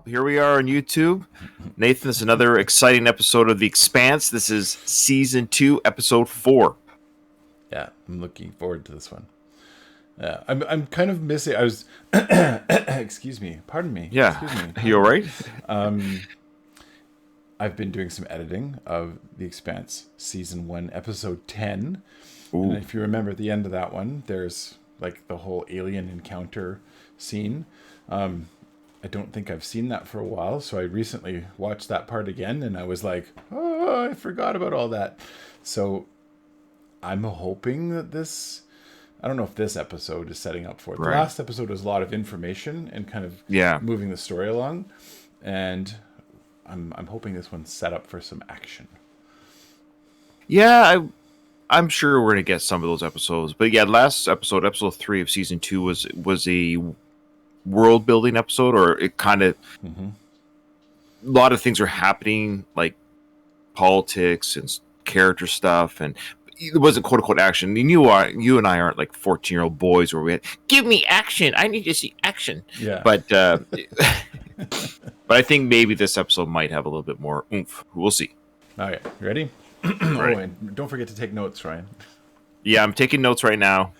here we are on YouTube. Nathan, this is another exciting episode of The Expanse. This is Season 2, Episode 4. Yeah, I'm looking forward to this one. Yeah, I'm kind of missing. I was, excuse me, pardon me. Yeah, excuse me. you all right? I've been doing some editing of The Expanse, Season 1, Episode 10. Ooh. And if you remember at the end of that one, there's like the whole alien encounter scene. I don't think I've seen that for a while, so I recently watched that part again, and I was like, oh, I forgot about all that. So I'm hoping that this... I don't know if this episode is setting up for it. Right. The last episode was a lot of information and kind of moving the story along, and I'm hoping this one's set up for some action. Yeah, I'm sure we're gonna get some of those episodes, but yeah, last episode, episode 3 of Season 2, was a world building episode, or it kind of a lot of things are happening, like politics and character stuff, and it wasn't quote unquote action. And you and I aren't like 14-year-old boys where we had, give me action, I need to see action. Yeah, but but I think maybe this episode might have a little bit more oomph. We'll see. Okay, you ready? Ready. Oh, and don't forget to take notes, Ryan. Yeah, I'm taking notes right now.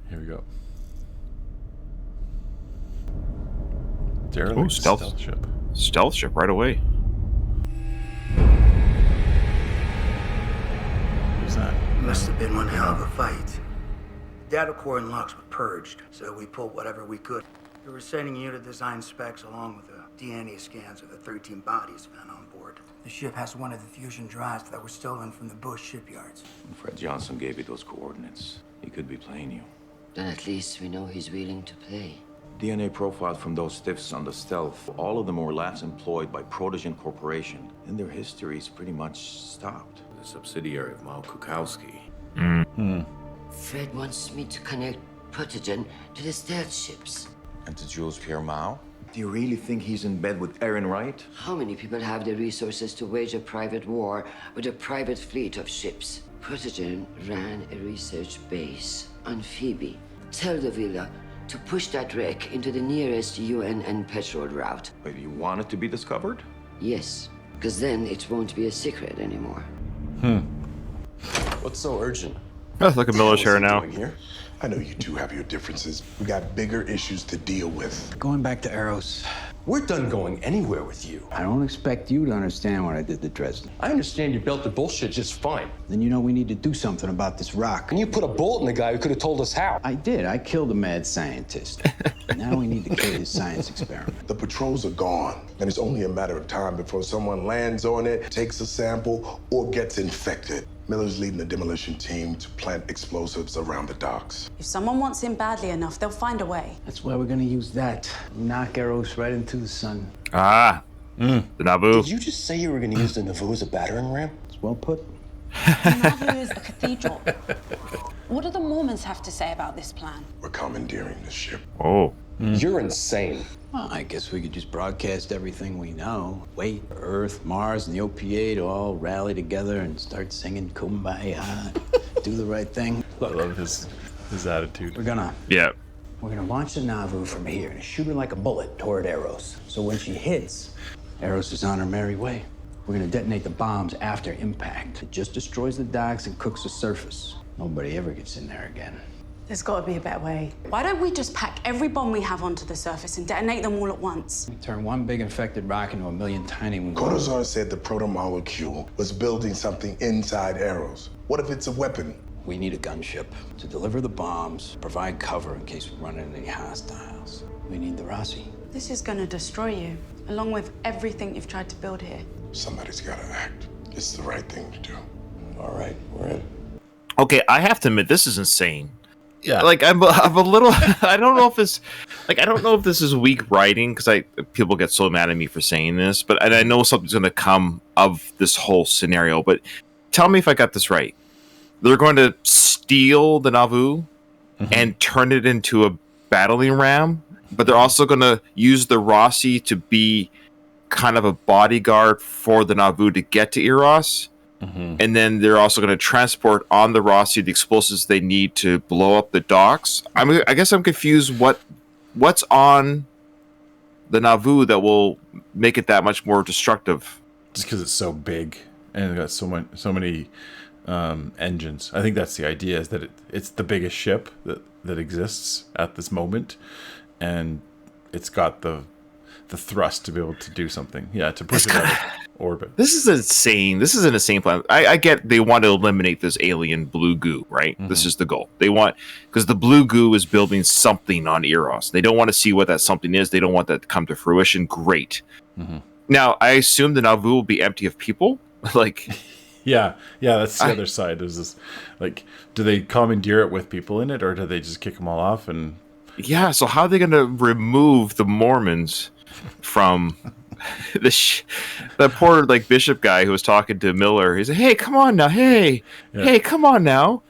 Here we go. Derelict stealth ship. Stealth ship right away. Who's that? Must have been one hell of a fight. Data core and locks were purged, so we pulled whatever we could. We were sending you to design specs along with the DNA scans of the 13 bodies found on board. The ship has one of the fusion drives that were stolen from the Bush shipyards. Fred Johnson gave you those coordinates. He could be playing you. Then at least we know he's willing to play. DNA profiled from those stiffs on the Stealth. All of them were last employed by Protogen Corporation, and their histories pretty much stopped. A subsidiary of Mal Kukowski. Fred wants me to connect Protogen to the stealth ships. And to Jules Pierre Mao? Do you really think he's in bed with Aaron Wright? How many people have the resources to wage a private war with a private fleet of ships? Protogen ran a research base on Phoebe. Tell the Villa to push that wreck into the nearest UN and petrol route. But you want it to be discovered? Yes, because then it won't be a secret anymore. What's so urgent? That's like a military now. Here? I know you two have your differences. We got bigger issues to deal with. Going back to Eros. We're done going anywhere with you. I don't expect you to understand what I did to Dresden. I understand you built the bullshit just fine. Then you know we need to do something about this rock. And you put a bullet in the guy who could have told us how. I did. I killed a mad scientist. Now we need to kill his science experiment. The patrols are gone, and it's only a matter of time before someone lands on it, takes a sample, or gets infected. Miller's leading the demolition team to plant explosives around the docks. If someone wants him badly enough, they'll find a way. That's why we're gonna use that. Knock Eros right into the sun. The Nauvoo. Did you just say you were going to use the Nauvoo as a battering ram? It's well put. Nauvoo is a cathedral. What do the Mormons have to say about this plan? We're commandeering the ship. Oh. You're insane. Well, I guess we could just broadcast everything we know. Wait for Earth, Mars, and the OPA to all rally together and start singing Kumbaya. Do the right thing. I love his attitude. We're gonna launch the Nauvoo from here and shoot her like a bullet toward Eros. So when she hits, Eros is on her merry way. We're gonna detonate the bombs after impact. It just destroys the docks and cooks the surface. Nobody ever gets in there again. There's got to be a better way. Why don't we just pack every bomb we have onto the surface and detonate them all at once? We turn one big infected rock into a million tiny ones. Cortazar said the protomolecule was building something inside Eros. What if it's a weapon? We need a gunship to deliver the bombs, provide cover in case we run into any hostiles. We need the Rossi. This is going to destroy you, along with everything you've tried to build here. Somebody's gotta act. It's the right thing to do. All right, we're in. Okay, I have to admit, this is insane. Yeah. Like I'm a little. I don't know if this is weak writing, because people get so mad at me for saying this, and I know something's going to come of this whole scenario. But tell me if I got this right. They're going to steal the Nauvoo and turn it into a battling ram, but they're also going to use the Rossi to be kind of a bodyguard for the Nauvoo to get to Eros. And then they're also going to transport on the Rossi the explosives they need to blow up the docks. I guess I'm confused what what's on the Nauvoo that will make it that much more destructive? Just because it's so big and it's got so many engines. I think that's the idea, is that it's the biggest ship that exists at this moment, and it's got the thrust to be able to do something. Yeah, to push it out of orbit. This is insane. This is an insane plan. I get they want to eliminate this alien blue goo, right? Mm-hmm. This is the goal. They want, because the blue goo is building something on Eros. They don't want to see what that something is. They don't want that to come to fruition. Great. Mm-hmm. Now, I assume the Nauvoo will be empty of people. Like, yeah, that's the other side. Is this, like, do they commandeer it with people in it, or do they just kick them all off? And yeah, so how are they going to remove the Mormons from the poor like bishop guy who was talking to Miller? He's like, "Hey, come on now, hey, come on now."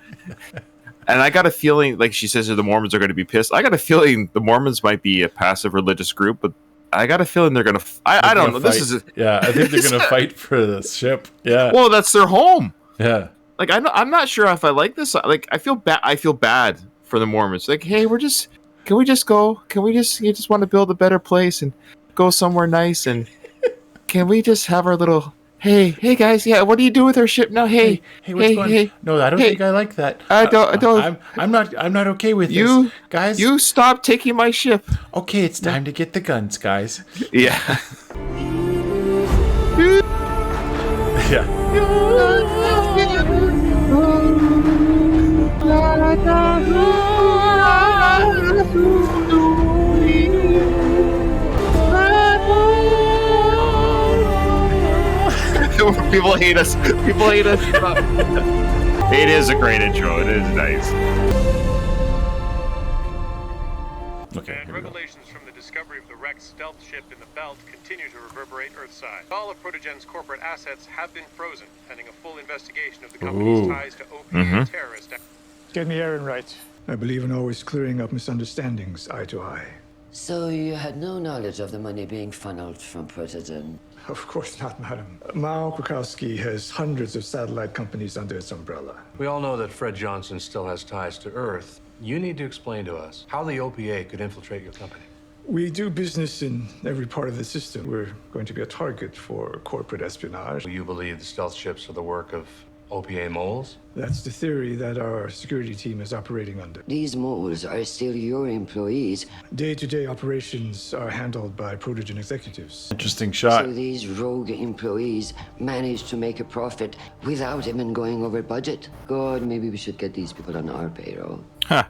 And I got a feeling, like she says, the Mormons are going to be pissed. I got a feeling the Mormons might be a passive religious group, but I got a feeling they're going to. I don't know. Fight. This is I think they're going to fight for the ship. Yeah. Well, that's their home. Yeah. Like I'm not sure if I like this. Like I feel bad for the Mormons. Like, hey, can we just go? You just want to build a better place and go somewhere nice, and can we just have our little hey guys, yeah, what do you do with our ship now? Hey, what's going on? No, I don't think I like that. I don't. I'm not okay with this, guys. You stop taking my ship. Okay, it's time to get the guns, guys. Yeah. People hate us. It is a great intro. It is nice. Okay. And revelations from the discovery of the wrecked stealth ship in the belt continue to reverberate Earthside. All of Protogen's corporate assets have been frozen, pending a full investigation of the company's ties to OPA terrorist. Get me Aaron right. I believe in always clearing up misunderstandings eye to eye. So you had no knowledge of the money being funneled from Protogen? Of course not, madam. Mao Krakowski has hundreds of satellite companies under its umbrella. We all know that Fred Johnson still has ties to Earth. You need to explain to us how the OPA could infiltrate your company. We do business in every part of the system. We're going to be a target for corporate espionage. Do you believe the stealth ships are the work of OPA moles? That's the theory that our security team is operating under. These moles are still your employees. Day-to-day operations are handled by Protogen executives. Interesting shot. So these rogue employees managed to make a profit without even going over budget. God, maybe we should get these people on our payroll. Huh.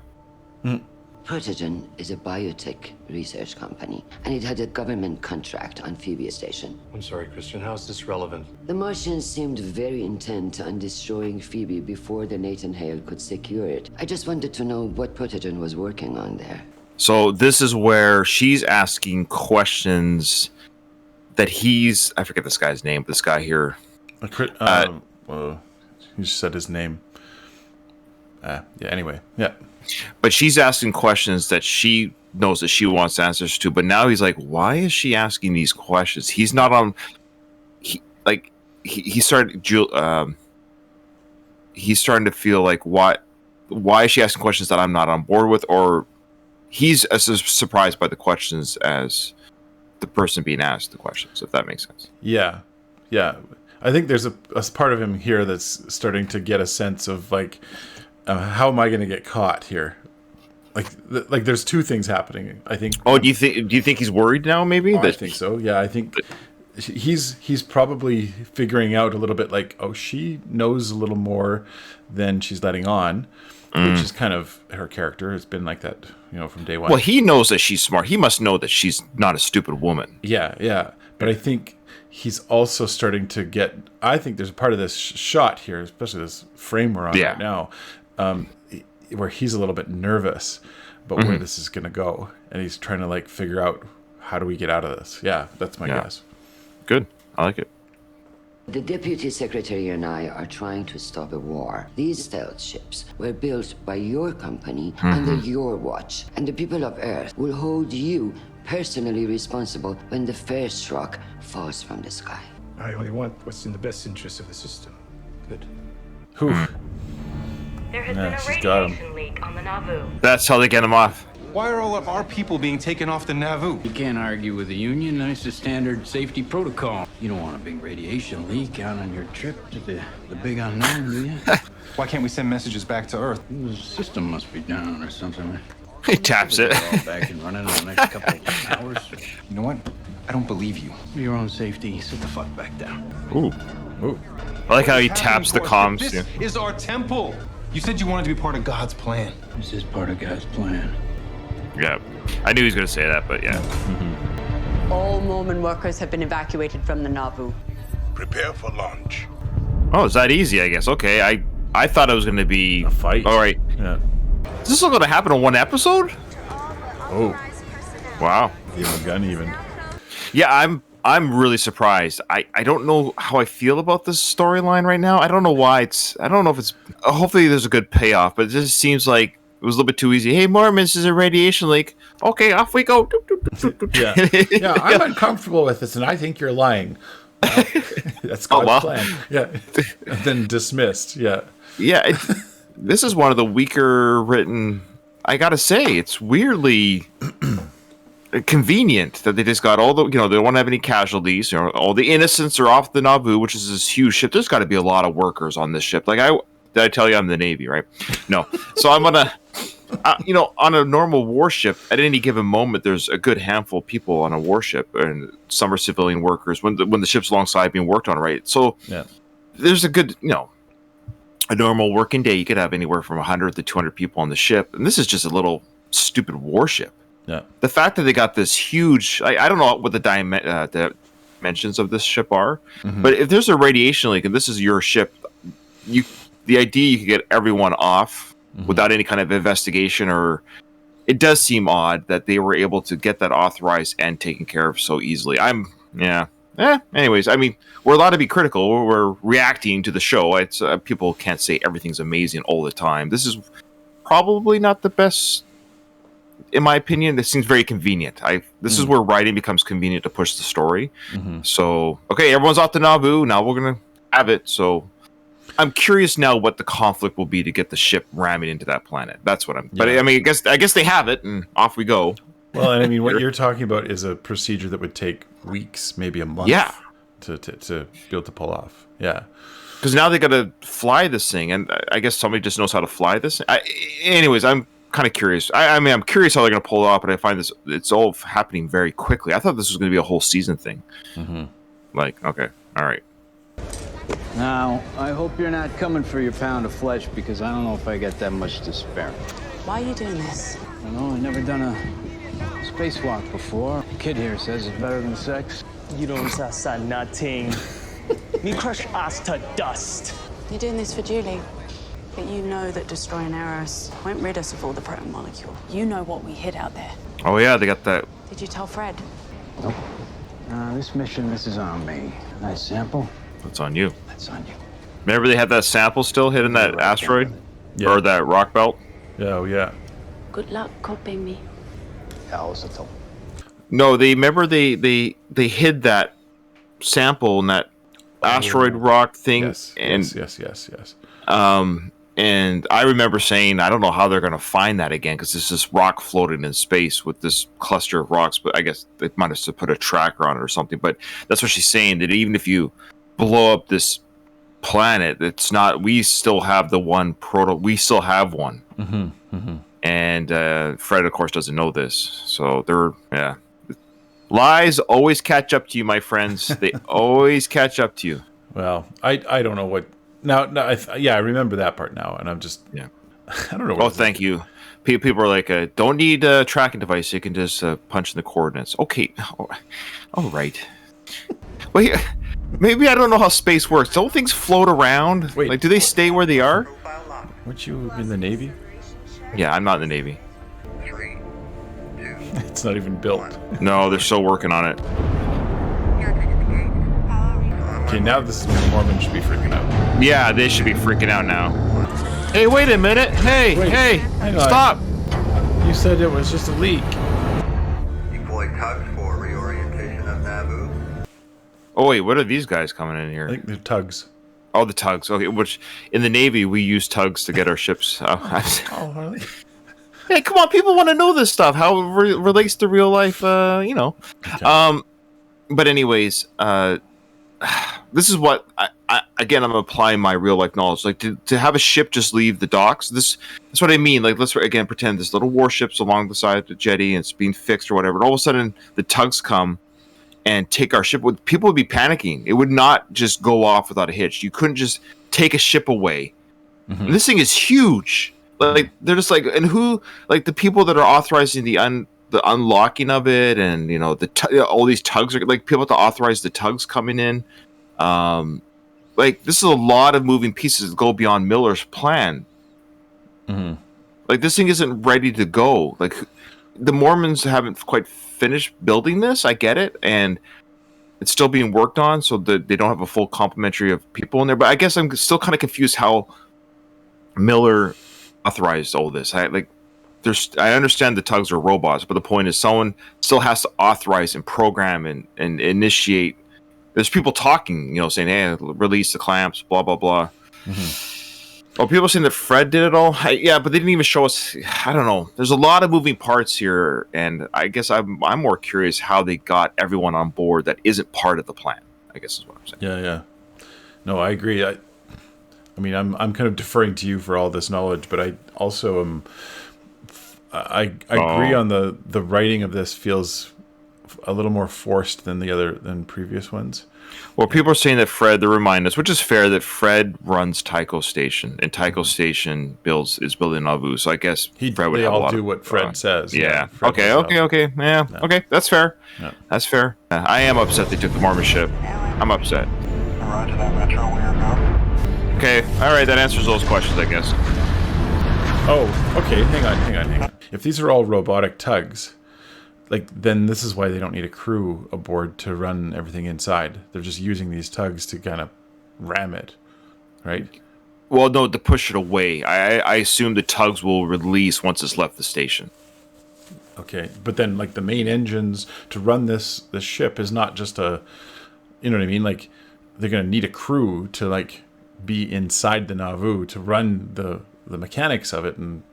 Protogen is a biotech research company, and it had a government contract on Phoebe Station. I'm sorry, Christian, how is this relevant? The Martians seemed very intent on destroying Phoebe before the Nathan Hale could secure it. I just wanted to know what Protogen was working on there. So this is where she's asking questions that I forget this guy's name, this guy here. You just said his name. Anyway. Yeah. But she's asking questions that she knows that she wants answers to. But now he's like, why is she asking these questions? He's not on. He's starting to feel like, why is she asking questions that I'm not on board with? Or he's as surprised by the questions as the person being asked the questions, if that makes sense. Yeah. I think there's a part of him here that's starting to get a sense of like, how am I going to get caught here? Like there's two things happening, I think. Oh, do you think he's worried now? Maybe I think so. Yeah, I think he's probably figuring out a little bit like, oh, she knows a little more than she's letting on, which is kind of her character. It's been like that, from day one. Well, he knows that she's smart. He must know that she's not a stupid woman. Yeah. But I think he's also starting to get. I think there's a part of this shot here, especially this frame we're on right now. Where he's a little bit nervous about where this is going to go, and he's trying to figure out, how do we get out of this? Yeah, that's my guess. Good, I like it. The deputy secretary and I are trying to stop a war. These stealth ships were built by your company under your watch, and the people of Earth will hold you personally responsible when the first rock falls from the sky. I only want what's in the best interest of the system. Good. Whew. There has been a radiation leak on the Nauvoo. That's how they get him off. Why are all of our people being taken off the Nauvoo? You can't argue with the Union. That's the standard safety protocol. You don't want a big radiation leak out on your trip to the big unknown, do you? Why can't we send messages back to Earth? The system must be down or something. He taps it. All back and running in the next couple of hours. You know what? I don't believe you. For your own safety, sit the fuck back down. Ooh. I like how he taps the comms. This is our temple. You said you wanted to be part of God's plan. This is part of God's plan. Yeah, I knew he was going to say that, but yeah. All Mormon workers have been evacuated from the Nauvoo. Prepare for launch. Oh, it's that easy, I guess. Okay, I thought it was going to be a fight. All right. Yeah. Is this all going to happen in one episode? Oh. Wow. Even a gun even. Yeah, I'm really surprised. I don't know how I feel about this storyline right now. I don't know why I don't know if it's. Hopefully, there's a good payoff, but it just seems like it was a little bit too easy. Hey, Mormons, there's a radiation leak. Okay, off we go. Yeah, I'm uncomfortable with this, and I think you're lying. That's God's plan. Yeah, and then dismissed. Yeah, yeah. This is one of the weaker written. I gotta say, it's weirdly convenient that they just got all the, they don't want to have any casualties. All the innocents are off the Nauvoo, which is this huge ship. There's got to be a lot of workers on this ship. Like did I tell you I'm the Navy, right? No. So I'm gonna, on a normal warship, at any given moment, there's a good handful of people on a warship, and some are civilian workers when the ship's alongside being worked on, right? So there's a good, a normal working day, you could have anywhere from 100 to 200 people on the ship, and this is just a little stupid warship. Yeah. The fact that they got this huge, I don't know what the dimensions of this ship are, but if there's a radiation leak and this is your ship, the idea you could get everyone off without any kind of investigation, or it does seem odd that they were able to get that authorized and taken care of so easily. Anyways, I mean, we're allowed to be critical. We're reacting to the show. It's people can't say everything's amazing all the time. This is probably not the best. In my opinion, this seems very convenient. This is where writing becomes convenient to push the story. So, okay, everyone's off the Nauvoo. Now we're going to have it. So I'm curious now what the conflict will be to get the ship ramming into that planet. That's what I'm... But I mean, I guess they have it, and off we go. Well, and I mean, what you're talking about is a procedure that would take weeks, maybe a month to be able to pull off. Yeah. Because now they got to fly this thing, and I guess somebody just knows how to fly this. Anyways, I'm kind of curious. I mean, I'm curious how they're going to pull it off, but I find it's all happening very quickly. I thought this was going to be a whole season thing. Like, okay, all right. Now, I hope you're not coming for your pound of flesh, because I don't know if I get that much to spare. Why are you doing this? I know, I've never done a spacewalk before. The kid here says it's better than sex. You don't say nothing. Me crush ass to dust. You're doing this for Julie. But you know that destroying Eros won't rid us of all the proton molecule. You know what we hid out there. Oh yeah, they got that. Did you tell Fred? Nope. This mission, this is on me. Nice sample. That's on you. That's on you. Remember they had that sample still hitting that asteroid? Or that rock belt? Oh, yeah. Good luck coping me. No, they hid that sample in that asteroid rock thing. Yes. And I remember saying, I don't know how they're going to find that again, because there's this rock floating in space with this cluster of rocks, but I guess they might have to put a tracker on it or something. But that's what she's saying, that even if you blow up this planet, it's not, we still have the one we still have one. And Fred, of course, doesn't know this. So lies always catch up to you, my friends. They always catch up to you. Well, I don't know what. Now, I remember that part now, and I'm just I don't know. What thank you. People are like, don't need a tracking device. You can just punch in the coordinates. Okay, all right. Well, maybe I don't know how space works. Don't things float around? Wait, like, do they stay where they are? Weren't you in the Navy? Yeah, I'm not in the Navy. It's not even built. No, they're still working on it. Okay, now this Mormon should be freaking out. Yeah, they should be freaking out now. Hey, wait a minute. Hey, stop. You said it was just a leak. Deploy tugs for reorientation of Nauvoo. Oh, wait, what are these guys coming in here? I think they're tugs. Oh, the tugs. Okay, which in the Navy, we use tugs to get our ships. Oh, really? Hey, come on, people want to know this stuff. How it relates to real life, you know. Okay. But anyways, this is what again, I'm applying my real life knowledge. Like to have a ship just leave the docks. That's what I mean. Like let's again pretend there's little warships along the side of the jetty and it's being fixed or whatever. And all of a sudden the tugs come and take our ship. People would be panicking. It would not just go off without a hitch. You couldn't just take a ship away. Mm-hmm. This thing is huge. Like they're just like, and who, like the people that are authorizing the unlocking of it, and you know all these tugs are like people to authorize the tugs coming in. Like this is a lot of moving pieces that go beyond Miller's plan. Mm-hmm. Like this thing isn't ready to go. Like the Mormons haven't quite finished building this. I get it, and it's still being worked on, so that they don't have a full complementary of people in there. But I guess I'm still kind of confused how Miller authorized all this. I understand the tugs are robots, but the point is someone still has to authorize and program and initiate. There's people talking, you know, saying, hey, release the clamps, blah, blah, blah. Mm-hmm. Well, people are saying that Fred did it all. Yeah, but they didn't even show us. I don't know. There's a lot of moving parts here, and I guess I'm more curious how they got everyone on board that isn't part of the plan, I guess is what I'm saying. Yeah. No, I agree. I mean, I'm kind of deferring to you for all this knowledge, but I also am. I agree on the writing of this feels a little more forced than previous ones. Well, people are saying that Fred, they remind us, which is fair, that Fred runs Tycho Station, and Tycho Station is building Nauvoo. So I guess Fred would they have all a lot do what Fred says. Yeah. Fred Okay. Yeah. No. Okay. That's fair. No. That's fair. I am upset they took the Mormon ship. I'm upset. Roger that, Metro. We are go. Okay, all right, that answers those questions, I guess. Oh, okay, hang on. If these are all robotic tugs, like then this is why they don't need a crew aboard to run everything inside. They're just using these tugs to kind of ram it, right? Well, no, to push it away. I assume the tugs will release once it's left the station. Okay, but then like the main engines to run this ship is not just a, you know what I mean? Like they're gonna need a crew to like be inside the Nauvoo to run the mechanics of it, and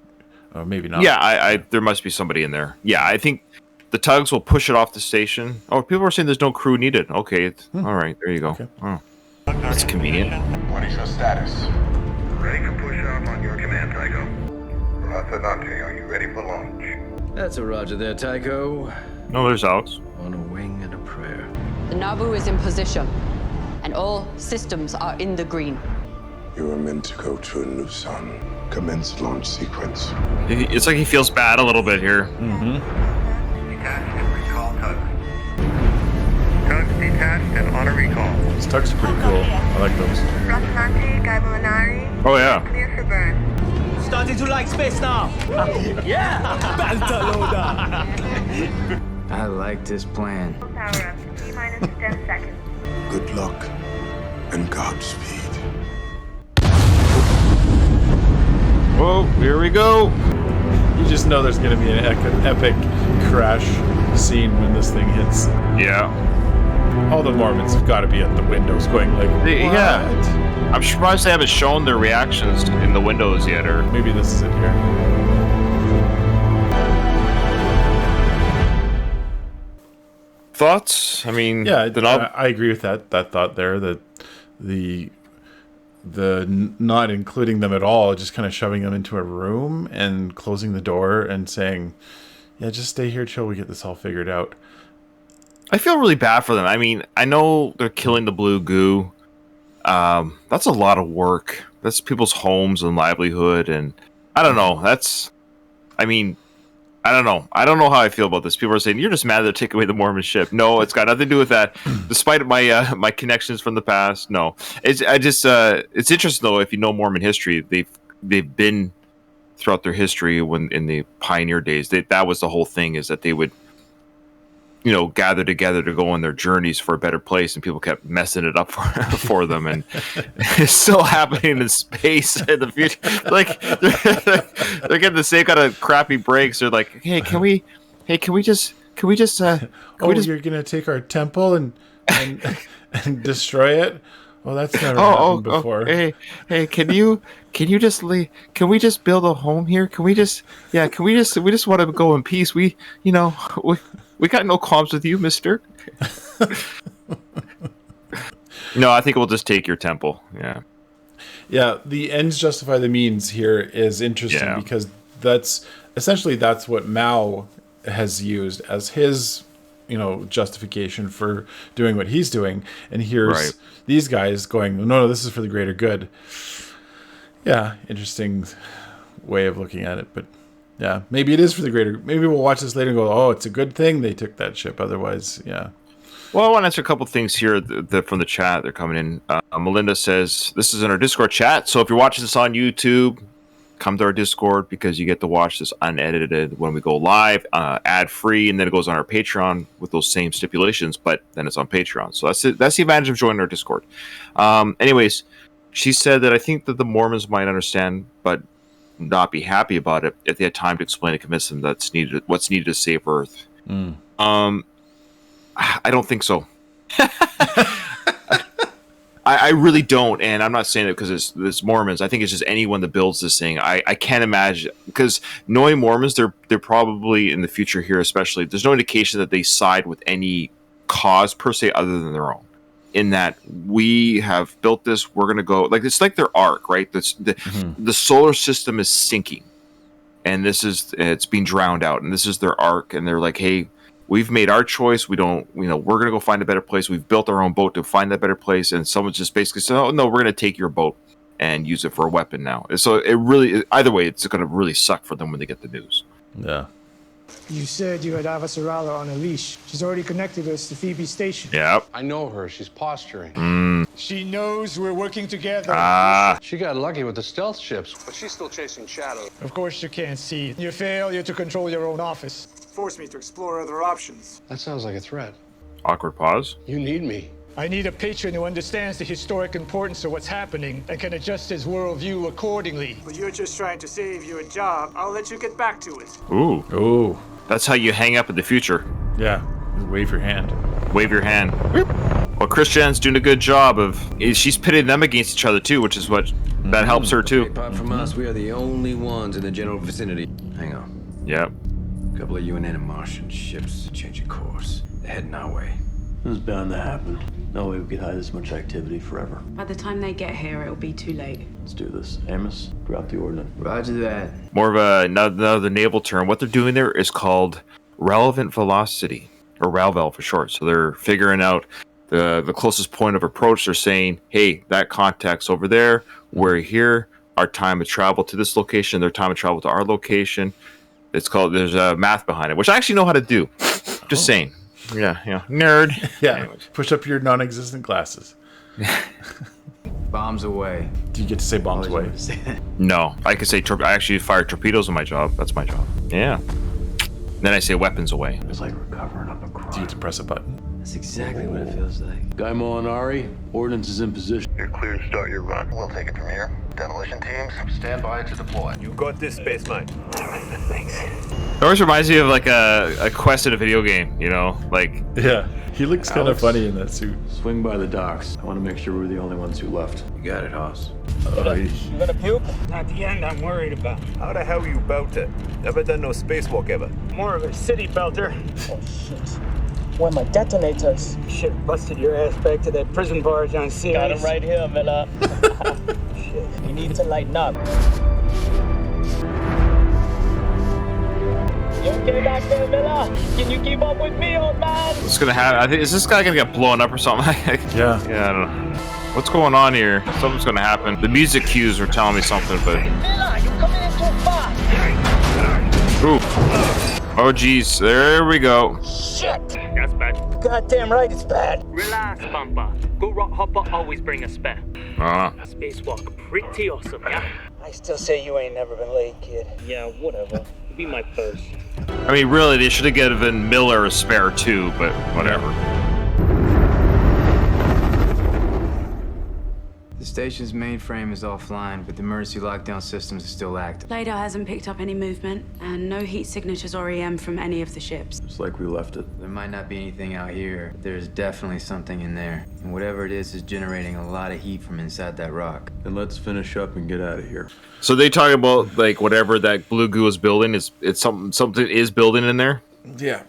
or maybe not. Yeah, I there must be somebody in there. Yeah, I think the tugs will push it off the station. Oh, people are saying there's no crew needed. Okay, all right, there you go. Okay. Oh, that's convenient. What is your status? Ready to push off on your command, Tycho. Roger, are you ready for launch? That's a roger there, Tycho. No, there's Alex. On a wing and a prayer. The Nauvoo is in position, and all systems are in the green. You were meant to go to a new sun. Commence launch sequence. It's like he feels bad a little bit here. Mm-hmm. Detached and recall tugs. Tugs detached and on a recall. These tugs are pretty cool. I like those. Oh yeah. Clear for burn. Starting to like space now. Yeah. I like this plan. Power up. T-minus 10 seconds. Good luck and Godspeed. Whoa, here we go. You just know there's going to be an epic crash scene when this thing hits. Yeah. All the Mormons have got to be at the windows going like, what? Yeah. I'm surprised they haven't shown their reactions in the windows yet, or maybe this is it here. Thoughts? I mean, yeah, I agree with that thought there. That the not including them at all, just kind of shoving them into a room and closing the door and saying, yeah, just stay here till we get this all figured out. I feel really bad for them. I mean, I know they're killing the blue goo. That's a lot of work. That's people's homes and livelihood, and I don't know. I don't know. I don't know how I feel about this. People are saying, you're just mad that they're taking away the Mormon ship. No, it's got nothing to do with that. Despite my my connections from the past, no. It's interesting though, if you know Mormon history, they've been throughout their history when in the pioneer days, that was the whole thing, is that they would, you know, gather together to go on their journeys for a better place, and people kept messing it up for them, and it's still happening in space in the future. Like they're getting the same kind of crappy breaks. They're like, hey, can we just you're gonna take our temple and destroy it? Well, that's never happened before. Hey, can you just leave? Can we just build a home here? We just want to go in peace. We got no qualms with you, mister. No, I think we'll just take your temple. Yeah. Yeah, the ends justify the means here is interesting because that's what Mao has used as his, justification for doing what he's doing. And here's these guys going, no, this is for the greater good. Yeah, interesting way of looking at it. But yeah, maybe it is for the greater. Maybe we'll watch this later and go, oh, it's a good thing they took that ship. Otherwise, yeah. Well, I want to answer a couple things here from the chat. They're coming in. Melinda says, this is in our Discord chat. So if you're watching this on YouTube, come to our Discord because you get to watch this unedited when we go live, ad-free, and then it goes on our Patreon with those same stipulations, but then it's on Patreon. So that's it. That's the advantage of joining our Discord. Anyways, she said that I think that the Mormons might understand, but not be happy about it if they had time to explain and convince them what's needed to save Earth. I don't think so. I really don't, and I'm not saying it because it's Mormons. I think it's just anyone that builds this thing. I can't imagine, because knowing Mormons, they're probably in the future here, especially. There's no indication that they side with any cause per se other than their own. In that we have built this, we're gonna go it's like their ark, right? The solar system is sinking, and it's being drowned out, and this is their ark, and they're like, hey. We've made our choice. We're going to go find a better place. We've built our own boat to find that better place. And someone's just basically said, oh, no, we're going to take your boat and use it for a weapon now. So it really, either way, it's going to really suck for them when they get the news. Yeah. You said you had Avasarala on a leash. She's already connected us to Phoebe Station. Yep. I know her. She's posturing. She knows we're working together. She got lucky with the stealth ships, but she's still chasing shadows. Of course you can't see. Your failure to control your own office forced me to explore other options. That sounds like a threat. Awkward pause. You need me. I need a patron who understands the historic importance of what's happening and can adjust his worldview accordingly. But you're just trying to save you a job. I'll let you get back to it. Ooh. That's how you hang up in the future. Yeah. Wave your hand. Wave your hand. Well, Christian's doing a good job she's pitting them against each other too, which is what that helps her too. Apart from us, we are the only ones in the general vicinity. Hang on. Yep. A couple of UNN Martian ships changing course. They're heading our way. It was bound to happen. No way we could hide this much activity forever. By the time they get here, it'll be too late. Let's do this. Amos, drop the ordnance. Roger that. More of another naval term. What they're doing there is called relevant velocity, or RALVEL for short. So they're figuring out the closest point of approach. They're saying, hey, that contact's over there. We're here. Our time of travel to this location, their time of travel to our location. It's called, there's a math behind it, which I actually know how to do. Just saying. Yeah, nerd. Yeah, Anyways. Push up your non-existent glasses. Bombs away. Do you get to say bombs away? No, I could say I actually fire torpedoes on my job. That's my job. Yeah. Then I say weapons away. It's like we're covering up a crime. Do you get to press a button? That's exactly what it feels like. Guy Molinari, ordnance is in position. You're clear to start your run. We'll take it from here. Demolition teams, stand by to deploy. You got this, spaceman. Thanks. It always reminds me of like a quest in a video game, like. Yeah, he looks kind of funny in that suit. Swing by the docks. I want to make sure we're the only ones who left. You got it, Hoss. You gonna puke? Not the end I'm worried about. How the hell you bout it? Never done no spacewalk ever. More of a city belter. Oh shit. One of my detonators. Shit, busted your ass back to that prison barge on Ceres. Got him right here, Miller. Shit, you need to lighten up. You okay back there, Miller? Can you keep up with me, old man? What's gonna happen? I think, is this guy gonna get blown up or something? Yeah, I don't know. What's going on here? Something's gonna happen. The music cues are telling me something, but. Miller, you coming in too fast. Ooh. Oh geez, there we go. Shit! That's bad. Goddamn right it's bad. Relax, Bumper. Good rock hopper always bring a spare. Spacewalk pretty awesome, yeah? I still say you ain't never been late, kid. Yeah, whatever. Be my first. I mean, really, they should have given Miller a spare too, but whatever. This station's mainframe is offline, but the emergency lockdown systems are still active. LiDAR hasn't picked up any movement, and no heat signatures or EM from any of the ships. It's like we left it. There might not be anything out here, but there's definitely something in there. And whatever it is generating a lot of heat from inside that rock. Then let's finish up and get out of here. So they talk about like whatever that blue goo is building it's something is building in there. Yeah.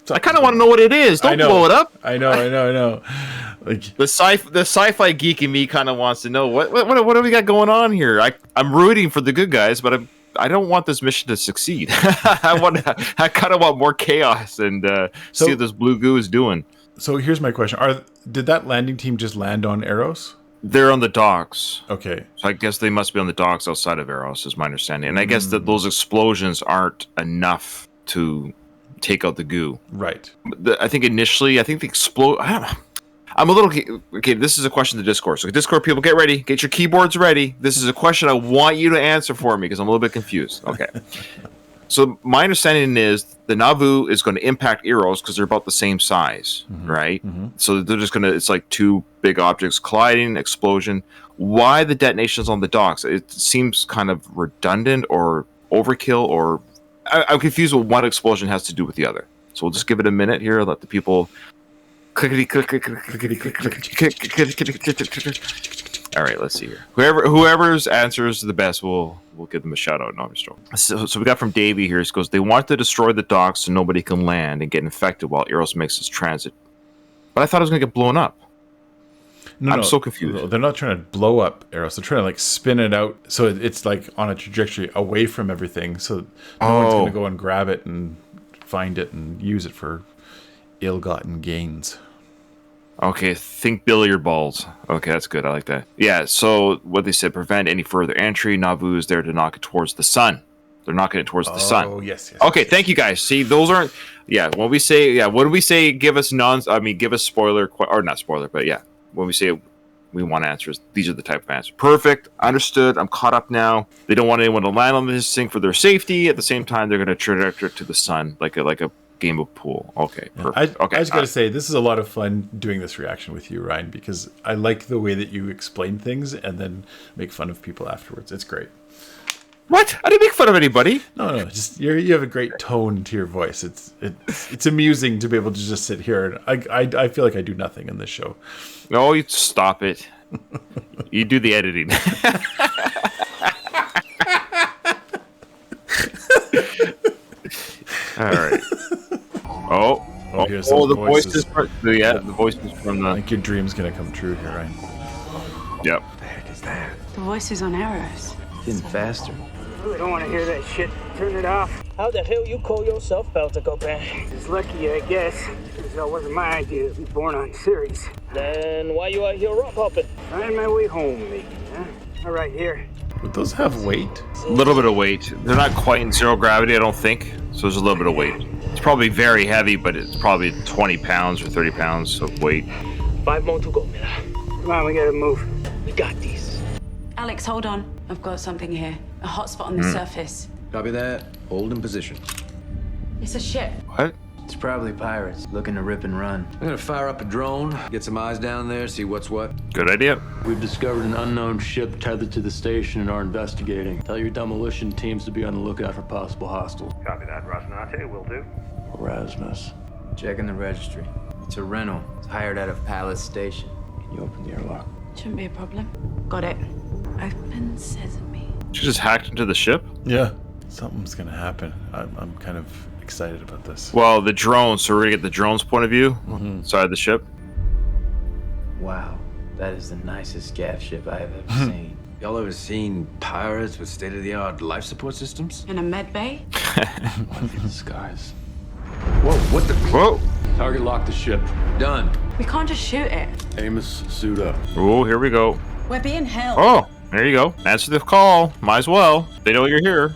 I kind of want to know what it is. Don't blow it up. I know. Like the sci-fi geek in me kind of wants to know what do we got going on here. I'm rooting for the good guys, but I don't want this mission to succeed. I kind of want more chaos and see what this blue goo is doing. So here's my question: did that landing team just land on Eros? They're on the docks. Okay. So I guess they must be on the docks outside of Eros, is my understanding. And I guess that those explosions aren't enough to take out the goo. Right. I think initially, the explode. I'm a little okay. This is a question to Discord. So Discord people, get ready. Get your keyboards ready. This is a question I want you to answer for me because I'm a little bit confused. Okay. So my understanding is the Nauvoo is going to impact Eros because they're about the same size, right? So they're just it's like two big objects colliding, explosion. Why the detonations on the docks? It seems kind of redundant or overkill, or I'm confused with what explosion has to do with the other. So we'll just give it a minute here. Let the people clickety click. All right, let's see here. Whoever's answers the best, we'll give them a shout out. No, I'm just joking. So we got from Davey here. He goes, they want to destroy the docks so nobody can land and get infected while Eros makes its transit. But I thought it was gonna get blown up. I'm so confused. They're not trying to blow up Eros. They're trying to like spin it out so it's like on a trajectory away from everything. So no one's gonna go and grab it and find it and use it for ill-gotten gains. Okay, think billiard balls. Okay, that's good. I like that. Yeah, so what they said, prevent any further entry. Nauvoo is there to knock it towards the sun. They're knocking it towards the sun. Oh, yes. Okay, thank you guys. See, those aren't... Yeah, when we say... Yeah, when we say give us give us spoiler... Or not spoiler, but yeah. When we say we want answers, these are the type of answers. Perfect. Understood. I'm caught up now. They don't want anyone to land on this thing for their safety. At the same time, they're going to trajectory it to the sun like a game of pool. Okay, perfect. I just got to say, this is a lot of fun doing this reaction with you, Ryan, because I like the way that you explain things and then make fun of people afterwards. It's great. What? I didn't make fun of anybody. No. Just you have a great tone to your voice. It's amusing to be able to just sit here. And I feel like I do nothing in this show. No, you stop it. You do the editing. All right. The voices. The voices from the. I think your dream's gonna come true here, Ryan. Yep. What the heck is that? The voice is on Eros. Getting faster. I don't want to hear that shit. Turn it off. How the hell you call yourself Beltacopan? It's lucky, I guess. Because that wasn't my idea to be born on Ceres. Then why you out here rock hopping? Find my way home, maybe, huh? All right, here. Would those have weight? A little bit of weight. They're not quite in zero gravity, I don't think. So there's a little bit of weight. It's probably very heavy, but it's probably 20 pounds or 30 pounds of weight. 5 more to go, Miller. Come on, we gotta move. We got these. Alex, hold on. I've got something here. A hotspot on the surface. Copy that. Hold in position. It's a ship. What? It's probably pirates looking to rip and run. I'm gonna fire up a drone, get some eyes down there, see what's what. Good idea. We've discovered an unknown ship tethered to the station and are investigating. Tell your demolition teams to be on the lookout for possible hostiles. Copy that, Rosnate. Will do. Erasmus. Checking the registry. It's a rental. It's hired out of Palace Station. Can you open the airlock? Shouldn't be a problem. Got it. Open sesame. She just hacked into the ship? Yeah. Something's gonna happen. I'm kind of excited about this. Well, the drones, so we're gonna get the drone's point of view inside the ship. Wow, that is the nicest gaff ship I have ever seen. Y'all ever seen pirates with state-of-the-art life support systems? In a med bay? In the skies. Whoa, what the? Whoa! Target lock the ship. Done. We can't just shoot it. Amos, suit up. Oh, here we go. We're being held. Oh, there you go. Answer the call. Might as well. They know you're here.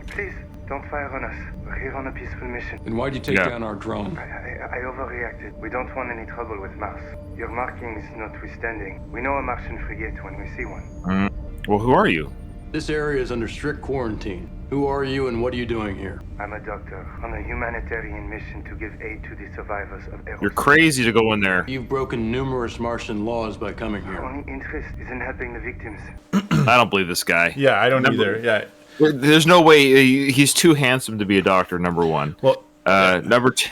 Please, don't fire on us. We're here on a peaceful mission. And why'd you take down our drone? I overreacted. We don't want any trouble with Mars. Your markings notwithstanding, we know a Martian frigate when we see one. Well, who are you? This area is under strict quarantine. Who are you and what are you doing here? I'm a doctor on a humanitarian mission to give aid to the survivors of Eros. You're crazy to go in there. You've broken numerous Martian laws by coming Our here. only interest is in helping the victims. I don't believe this guy. Yeah, I don't either. Yeah. There's no way he's too handsome to be a doctor. Number one. Well, number two.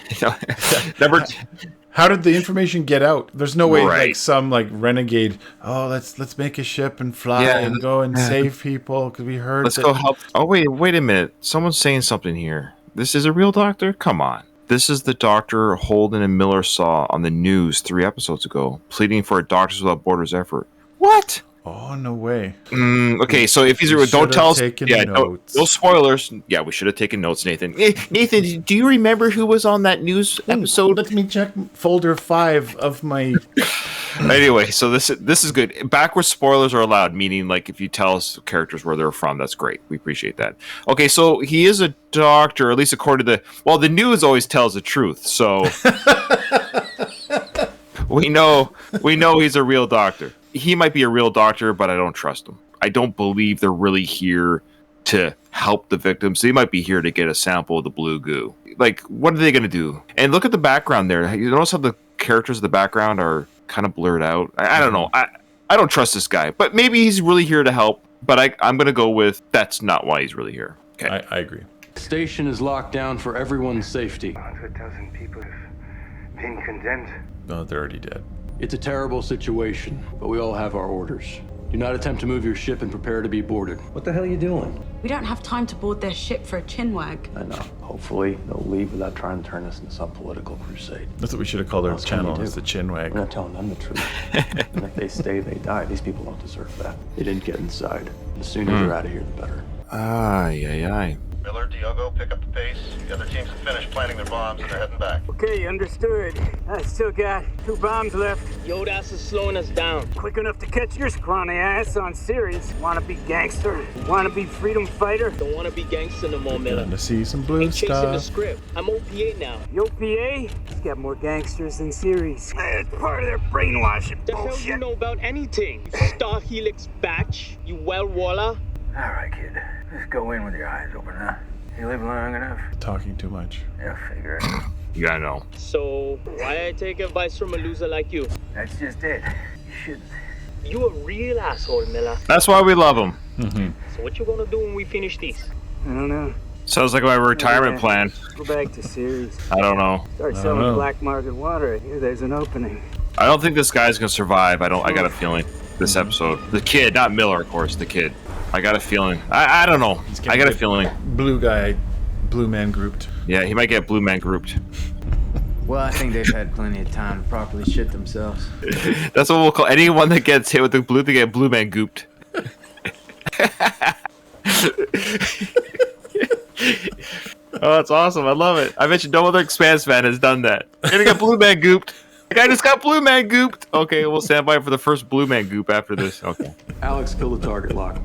How did the information get out? There's no way Right. like some like renegade. Oh, let's make a ship and fly and go and save people because we heard. Let's go help. Oh wait a minute. Someone's saying something here. This is a real doctor? Come on. This is the doctor Holden and Miller saw on the news 3 episodes ago, pleading for a Doctors Without Borders effort. What? Oh, no way. Okay, so if he's don't tell us. Yeah, no spoilers. Yeah, we should have taken notes, Nathan. Nathan, do you remember who was on that news episode? Let me check folder 5 of my. Anyway, so this is good. Backward spoilers are allowed, meaning like if you tell us characters where they're from, that's great. We appreciate that. Okay, so he is a doctor, at least according to the news always tells the truth. So we know he's a real doctor. He might be a real doctor, but I don't trust him. I don't believe they're really here to help the victims. They might be here to get a sample of the blue goo. Like, what are they going to do? And look at the background there. You notice how the characters in the background are kind of blurred out? I don't know. I don't trust this guy, but maybe he's really here to help. But I'm going to go with that's not why he's really here. Okay, I agree. The station is locked down for everyone's safety. 100,000 people have been condemned. No, they're already dead. It's a terrible situation, but we all have our orders. Do not attempt to move your ship and prepare to be boarded. What the hell are you doing? We don't have time to board their ship for a chinwag. I know. Hopefully, they'll leave without trying to turn this into some political crusade. That's what we should have called our channel. It's the Chinwag. We're not telling them the truth. And if they stay, they die. These people don't deserve that. They didn't get inside. The sooner they're out of here, the better. Aye. Miller, Diogo, pick up the pace. The other teams have finished planting their bombs and they're heading back. Okay, understood. I still got 2 bombs left. Yo, that's slowing us down. Quick enough to catch your scrawny ass on series. Wanna be gangster? Wanna be freedom fighter? Don't wanna be gangster no more, Miller. Gonna see some blue Ain't chasing the stuff. script. I'm OPA now. You OPA? He's got more gangsters than series. It's part of their brainwashing The hell bullshit. you know about anything? You Star Helix batch? You well waller? All right, kid. Just go in with your eyes open, huh? You live long enough. Talking too much. Yeah, figure it. You gotta know. So, why I take advice from a loser like you? That's just it. You shouldn't. You a real asshole, Miller. That's why we love him. So what you gonna do when we finish this? I don't know. Sounds like my retirement plan. Go back to series. I don't know. Start selling black market water. I hear there's an opening. I don't think this guy's gonna survive. I got a feeling this episode. The kid, not Miller, of course. The kid. I got a feeling. I don't know. I got a feeling. Blue man grouped. Yeah, he might get blue man grouped. Well, I think they've had plenty of time to properly shit themselves. That's what we'll call anyone that gets hit with the blue. They get blue man gooped. Oh, that's awesome. I love it. I bet you no other Expanse fan has done that. You're gonna get blue man gooped. The guy just got blue man gooped. Okay, we'll stand by for the first blue man goop after this. Okay. Alex, kill the target lock.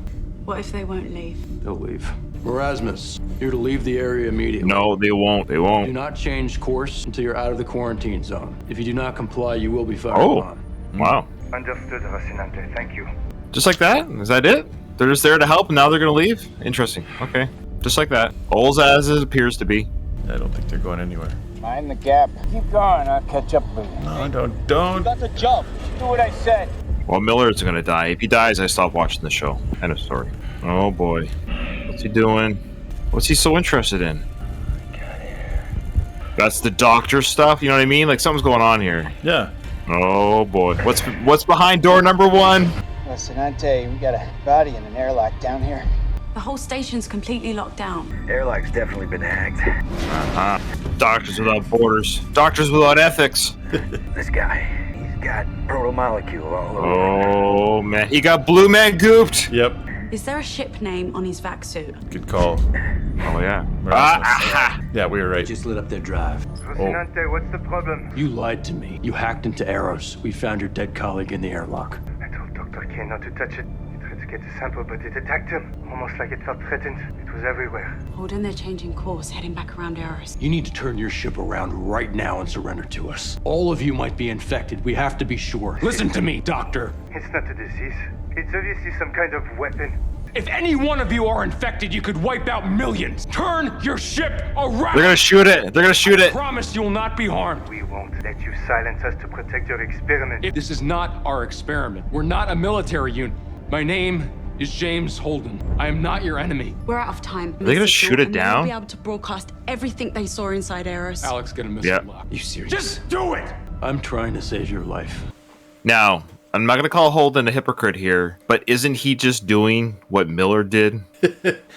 What if they won't leave? They'll leave. Erasmus, you're to leave the area immediately. No, they won't. They won't. Do not change course until you're out of the quarantine zone. If you do not comply, you will be fired upon. Wow. Understood, Rocinante. Thank you. Just like that? Is that it? They're just there to help and now they're gonna leave? Interesting. Okay. Just like that. Old as it appears to be. I don't think they're going anywhere. Mind the gap. Keep going. I'll catch up with you. No, don't. You got the jump. Do what I said. Well, Miller's gonna die. If he dies, I stop watching the show. End of story. Oh boy. What's he doing? What's he so interested in? That's the doctor stuff, you know what I mean? Like something's going on here. Yeah. Oh boy. What's behind door number 1? Rocinante, we got a body in an airlock down here. The whole station's completely locked down. Airlock's definitely been hacked. Doctors Without Borders. Doctors Without Ethics. This guy, he's got proto-molecule all over. Oh man. He got blue man gooped. Yep. Is there a ship name on his vac suit? Good call. Oh yeah. Yeah, we were right. Just lit up their drive. Rocinante, what's the problem? You lied to me. You hacked into Eros. We found your dead colleague in the airlock. I told Dr. K not to touch it. He tried to get the sample, but it attacked him. Almost like it felt threatened. It was everywhere. Holden, they're changing course, heading back around Eros. You need to turn your ship around right now and surrender to us. All of you might be infected. We have to be sure. Listen to me, Doctor. It's not a disease. It's obviously some kind of weapon. If any one of you are infected, you could wipe out millions. Turn your ship around. They're gonna shoot it. They're gonna shoot I it. promise you will not be harmed. We won't let you silence us to protect your experiment. This is not our experiment. We're not a military unit. My name is James Holden. I am not your enemy. We're out of time. Are they gonna shoot it And down? they'll be able to broadcast everything they saw inside Eros. Alex, get a missile Yeah. lock. You serious? Just do it! I'm trying to save your life. Now, I'm not gonna call Holden a hypocrite here, but isn't he just doing what Miller did?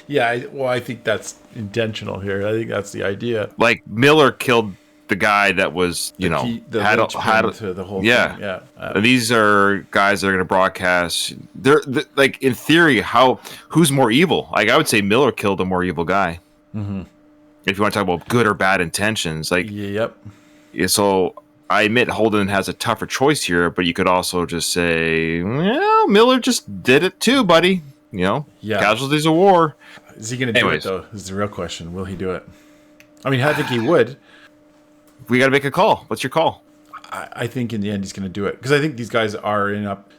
Yeah, I think that's intentional here. I think that's the idea. Like Miller killed the guy that was, you know, had to the whole thing. Yeah. And these are guys that are going to broadcast. They're like, in theory, who's more evil? Like, I would say Miller killed a more evil guy. Mm-hmm. If you want to talk about good or bad intentions, like, yep. So I admit Holden has a tougher choice here, but you could also just say, well, Miller just did it too, buddy. You know, casualties of war. Is he going to do it though? Is the real question. Will he do it? I mean, I think he would. We got to make a call. What's your call? I think in the end he's going to do it because I think these guys are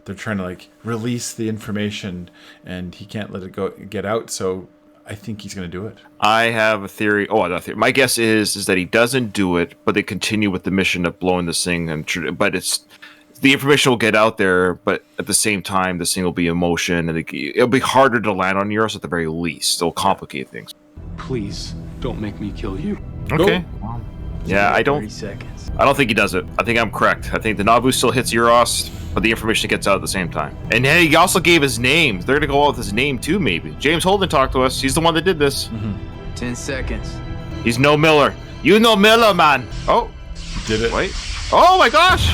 they're trying to like release the information and he can't let it get out. So I think he's going to do it. I have a theory. Oh, not theory. My guess is that he doesn't do it, but they continue with the mission of blowing this thing. But the information will get out there, but at the same time, this thing will be in motion and it'll be harder to land on Eros at the very least. It'll complicate things. Please don't make me kill you. Okay. Yeah, I don't. 30 seconds. I don't think he does it. I think I'm correct. I think the Nauvoo still hits Eros, but the information gets out at the same time. And then he also gave his name. They're gonna go out with his name too, maybe. James Holden talked to us. He's the one that did this. Mm-hmm. 10 seconds. He's no Miller. You know Miller, man. Oh, did it? Wait. Oh my gosh.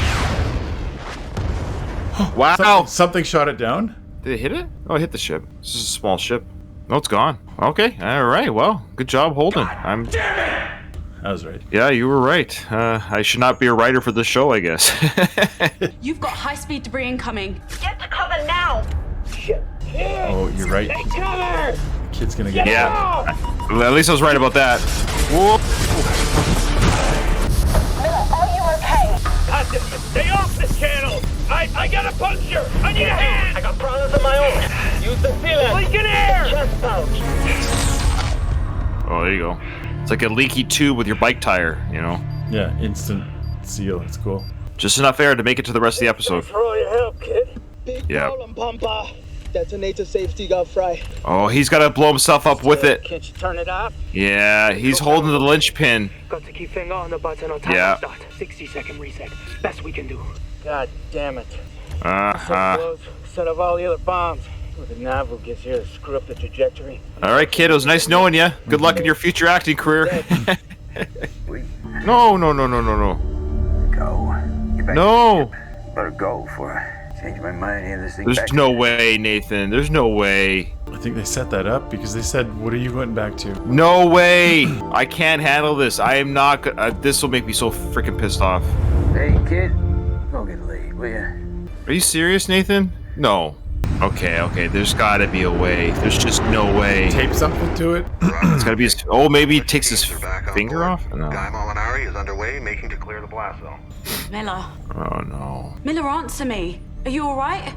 Wow. Something shot it down. Did it hit it? Oh, it hit the ship. This is a small ship. No, it's gone. Okay. All right. Well, good job, Holden. I was right. Yeah, you were right. I should not be a writer for this show, I guess. You've got high-speed debris incoming. Get to cover now! Shit. Oh, you're right. Take cover! The kid's gonna get Yeah. Well, at least I was right about that. Whoa. Are you okay? Stay off this channel! I got a puncture! I need a hand! I got problems of my own. Use the sealant. Leak in air! Chest pouch. Oh, there you go. It's like a leaky tube with your bike tire, you know? Yeah, instant seal. It's cool. Just enough air to make it to the rest of the episode. Thanks for all your help, kid. Big Yeah. problem, Pampa. Detonator safety got fried. Oh, he's got to blow himself up with it. Can't you turn it off? Yeah, he's holding the linchpin. Got to keep finger on the button or time Yeah. start. 60-second reset. Best we can do. God damn it. So Uh-huh. close. Set off all the other bombs. When the Nauvoo gets here to screw up the trajectory. All right, kid. It was nice knowing you. Good luck in your future acting career. No. Go. Get back No. Better go before I change my mind and hand this thing There's back. no way, Nathan. There's no way. I think they set that up because they said, "What are you going back to?" No way. I can't handle this. I am not. This will make me so freaking pissed off. Hey, kid. Don't get late, will ya? Are you serious, Nathan? No. Okay. There's got to be a way. There's just no way. Tape something to it. It's got to be. Oh, maybe he takes his finger off. No. Guy Molinari is underway, making to clear the blast zone. Miller. Oh no. Miller, answer me. Are you all right?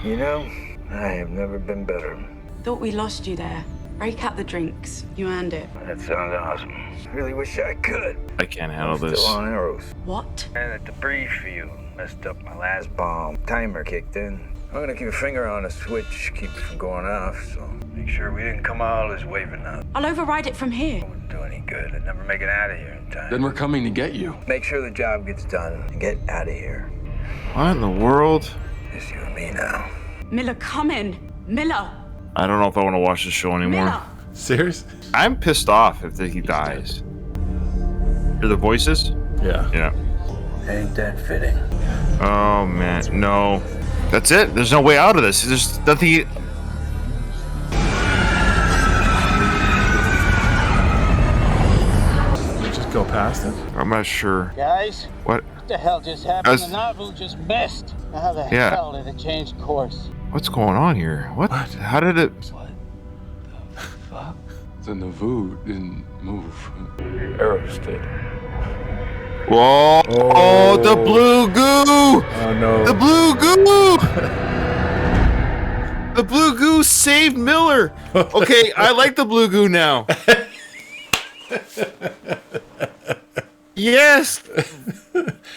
You know, I have never been better. Thought we lost you there. Break out the drinks. You earned it. That sounds awesome. Really wish I could. I can't handle this. Still on Eros. What? And the debris field messed up my last bomb. Timer kicked in. I'm gonna keep a finger on the switch, keep it from going off, so make sure we didn't come all this waving up. I'll override it from here. Wouldn't do any good. I'd never make it out of here in time. Then we're coming to get you. Make sure the job gets done and get out of here. What in the world? It's you and me now. Miller, come in. Miller. I don't know if I want to watch this show anymore. Miller. Serious? I'm pissed off if he dies. Hear the voices? Yeah. Yeah. Ain't that fitting? Oh man, no. That's it. There's no way out of this. There's nothing. Just go past it. I'm not sure. Guys? What? What the hell just happened? The Nauvoo just missed. How the hell did it change course? What's going on here? What? How did it? The Nauvoo didn't move. Eros did. Whoa! Oh, the blue goo! Oh no! The blue goo! The blue goo saved Miller. Okay, I like the blue goo now. Yes,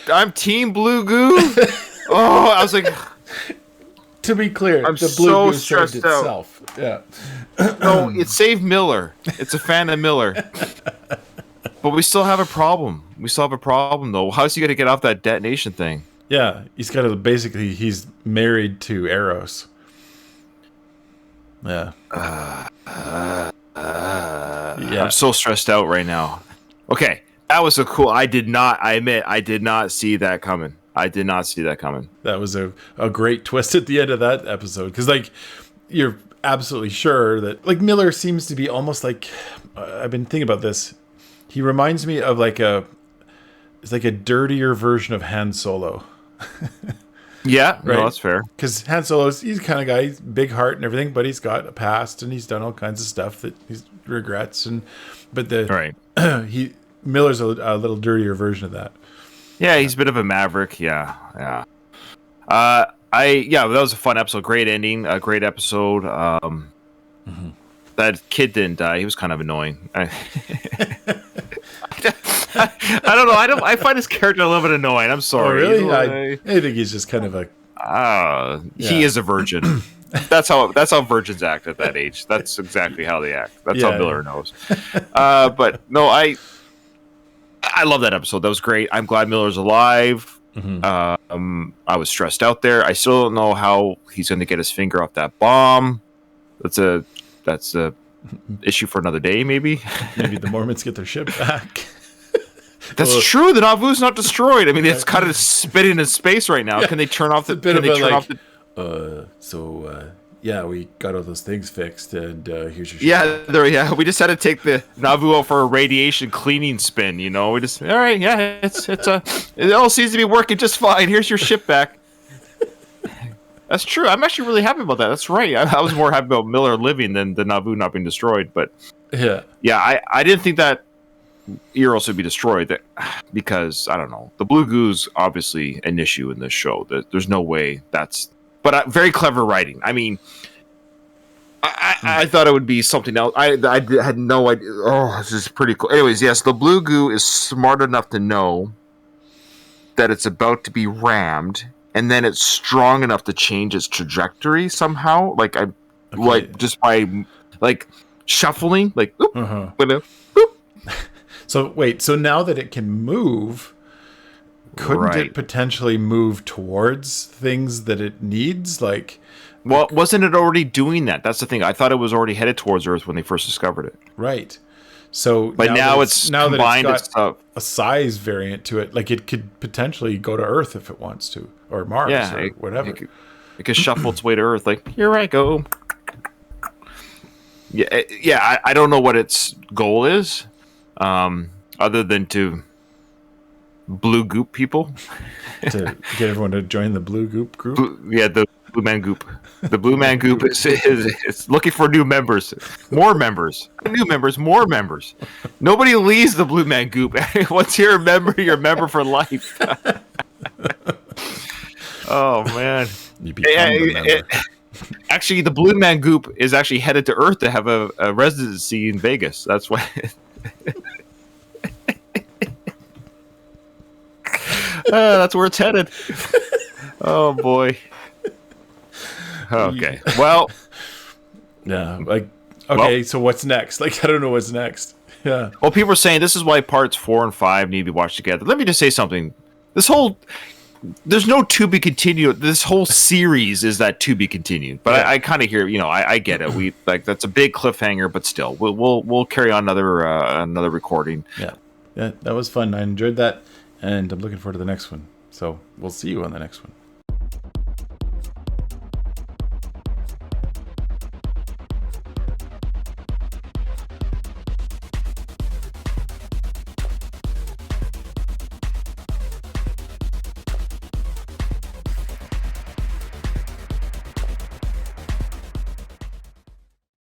I'm team blue goo. Oh, I was like, to be clear, I'm the blue so goo saved stressed out. itself. Yeah. No, it saved Miller. It's a fan of Miller. But we still have a problem. We still have a problem, though. How's he going to get off that detonation thing? Yeah, he's got to basically, he's married to Eros. Yeah. Yeah. I'm so stressed out right now. Okay, that was a cool. I admit, I did not see that coming. That was a great twist at the end of that episode. Because, like, you're absolutely sure that, like, Miller seems to be almost like, I've been thinking about this. He reminds me of it's like a dirtier version of Han Solo. Yeah, right? No, that's fair. Because Han Solo's, he's the kind of guy, he's big heart and everything, but he's got a past and he's done all kinds of stuff that he regrets. Miller's a little dirtier version of that. Yeah, he's a bit of a maverick. Yeah. That was a fun episode. Great ending. A great episode. That kid didn't die. He was kind of annoying. I don't know. I find his character a little bit annoying. I'm sorry. Oh, really? I think he's just kind of a. He is a virgin. That's how virgins act at that age. That's exactly how they act. That's how Miller knows. But no, I love that episode. That was great. I'm glad Miller's alive. Mm-hmm. I was stressed out there. I still don't know how he's going to get his finger off that bomb. That's a issue for another day, maybe. Maybe the Mormons get their ship back. That's true. The Nauvoo's not destroyed. I mean, it's kind of spinning in space right now. Yeah. Can they turn off the? We got all those things fixed, and here's your ship. We just had to take the Nauvoo out for a radiation cleaning spin. We just all right. Yeah, it all seems to be working just fine. Here's your ship back. That's true. I'm actually really happy about that. That's right. I was more happy about Miller living than the Nauvoo not being destroyed. But I didn't think that Eros would be destroyed because I don't know. The blue goo's obviously an issue in this show. There's no way that's. But very clever writing. I mean, I thought it would be something else. I had no idea. Oh, this is pretty cool. Anyways, yes, the blue goo is smart enough to know that it's about to be rammed, and then it's strong enough to change its trajectory somehow. Just by shuffling, oop. So wait, so now that it can move, couldn't it potentially move towards things that it needs? Well, wasn't it already doing that? That's the thing. I thought it was already headed towards Earth when they first discovered it. Right. So, but now it's combined. It's got a size variant to it. Like it could potentially go to Earth if it wants to, or Mars, or whatever. It could shuffle its way to Earth. Here I go. Yeah. I don't know what its goal is. Other than to blue goop people, to get everyone to join the blue goop group. The blue man goop. The blue man goop is looking for new members, more members, more members. Nobody leaves the blue man goop. Once you're a member for life. Oh man! You become the member. Actually, the blue man goop is actually headed to Earth to have a residency in Vegas. That's why. That's where it's headed. Oh boy. Okay. Well. Yeah. So what's next? I don't know what's next. Yeah. Well, people are saying this is why parts 4 and 5 need to be watched together. Let me just say something. There's no to be continued. This whole series is that to be continued. But I kind of hear, I get it. We that's a big cliffhanger, but still, we'll carry on another recording. Yeah, that was fun. I enjoyed that, and I'm looking forward to the next one. So we'll see you on the next one.